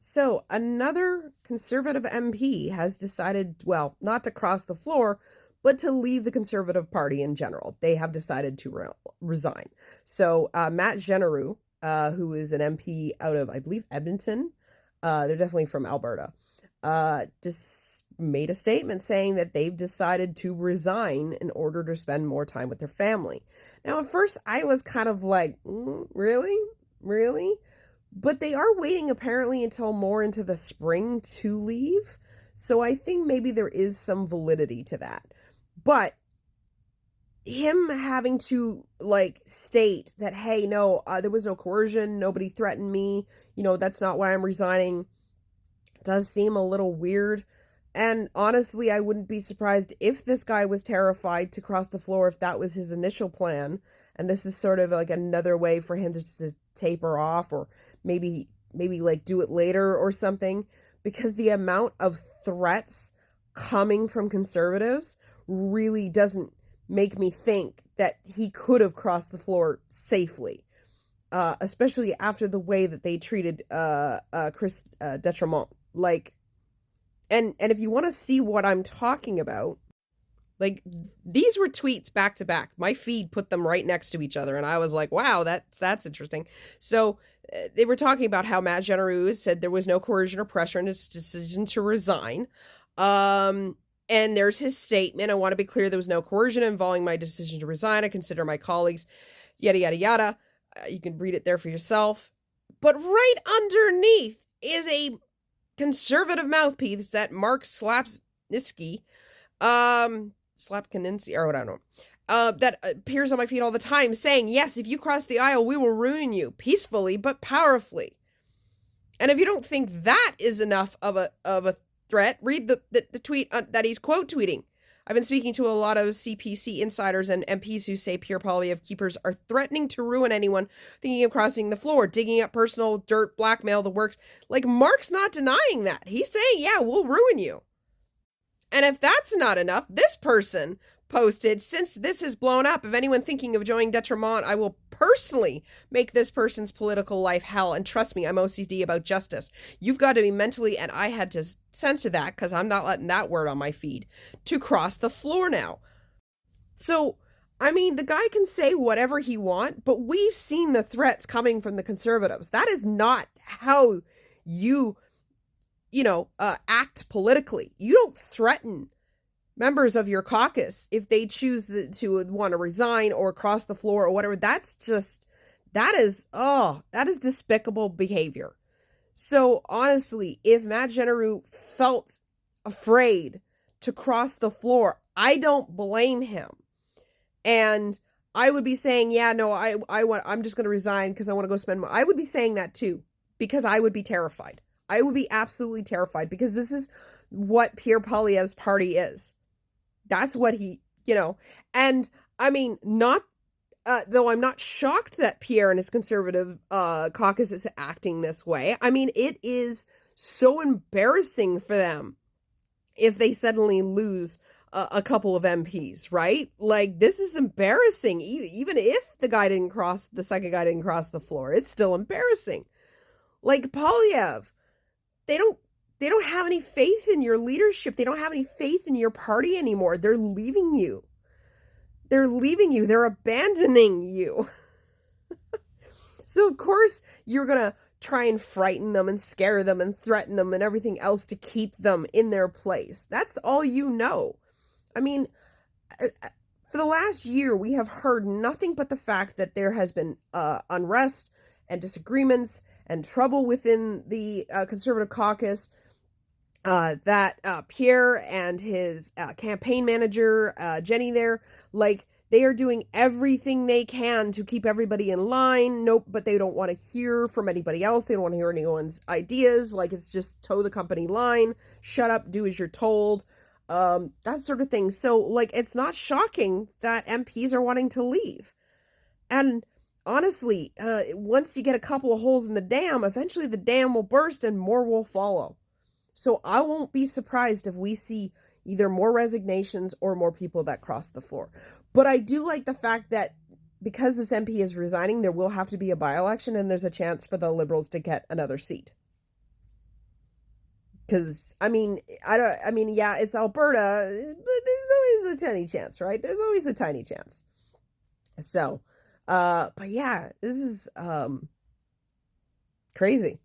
So, another Conservative MP has decided, well, not to cross the floor, but to leave the Conservative Party in general. They have decided to resign. So, Matt Genereux, who is an MP out of, I believe, Edmonton, they're definitely from Alberta, just made a statement saying that they've decided to resign in order to spend more time with their family. Now, at first, I was kind of like, really? Really? But they are waiting apparently until more into the spring to leave. So I think maybe there is some validity to that. But him having to state that, hey, no, there was no coercion, nobody threatened me, that's not why I'm resigning, does seem a little weird. And honestly, I wouldn't be surprised if this guy was terrified to cross the floor, if that was his initial plan. And this is sort of like another way for him to just taper off, or maybe do it later or something, because the amount of threats coming from conservatives really doesn't make me think that he could have crossed the floor safely, especially after the way that they treated Chris Detremont. And if you want to see what I'm talking about, these were tweets back to back. My feed put them right next to each other, and I was like, wow, that's interesting. So they were talking about how Matt Genereux said there was no coercion or pressure in his decision to resign. And there's his statement. I want to be clear, there was no coercion involving my decision to resign. I consider my colleagues, yada, yada, yada. You can read it there for yourself. But right underneath is a conservative mouthpiece that Mark Slapniski, Slapkaninski, or what I don't know, that appears on my feed all the time, saying, yes, if you cross the aisle, we will ruin you peacefully but powerfully. And if you don't think that is enough of a threat, read the tweet that he's quote tweeting. I've been speaking to a lot of CPC insiders and MPs who say Pierre Poilievre keepers are threatening to ruin anyone thinking of crossing the floor, digging up personal dirt, blackmail, the works. Mark's not denying that. He's saying, yeah, we'll ruin you. And if that's not enough, this person posted, since this has blown up, if anyone thinking of joining Detremont, I will personally make this person's political life hell. And trust me, I'm OCD about justice. You've got to be mentally, and I had to censor that because I'm not letting that word on my feed, to cross the floor now. So, I mean, the guy can say whatever he wants, but we've seen the threats coming from the conservatives. That is not how you act politically. You don't threaten members of your caucus if they choose to want to resign or cross the floor or whatever. That is despicable behavior. So honestly, if Matt Genereux felt afraid to cross the floor, I don't blame him. And I would be saying, yeah, no, I'm just going to resign because I want to go spend I would be saying that too, because I would be terrified. I would be absolutely terrified, because this is what Pierre Poilievre's party is. That's what he, and I mean, though I'm not shocked that Pierre and his conservative caucus is acting this way. I mean, it is so embarrassing for them if they suddenly lose a couple of MPs, right? This is embarrassing. Even if the second guy didn't cross the floor, it's still embarrassing. Poilievre, they don't have any faith in your leadership. They don't have any faith in your party anymore. They're leaving you. They're abandoning you. So, of course, you're going to try and frighten them and scare them and threaten them and everything else to keep them in their place. That's all you know. I mean, for the last year, we have heard nothing but the fact that there has been unrest and disagreements and trouble within the conservative caucus, that Pierre and his campaign manager, Jenny there, they are doing everything they can to keep everybody in line. Nope, but they don't want to hear from anybody else. They don't want to hear anyone's ideas. It's just toe the company line, shut up, do as you're told, that sort of thing. So, it's not shocking that MPs are wanting to leave. And honestly, once you get a couple of holes in the dam, eventually the dam will burst and more will follow. So I won't be surprised if we see either more resignations or more people that cross the floor. But I do like the fact that because this MP is resigning, there will have to be a by-election, and there's a chance for the Liberals to get another seat. Because I mean, yeah, it's Alberta, but there's always a tiny chance, right? There's always a tiny chance. So, but yeah, this is crazy.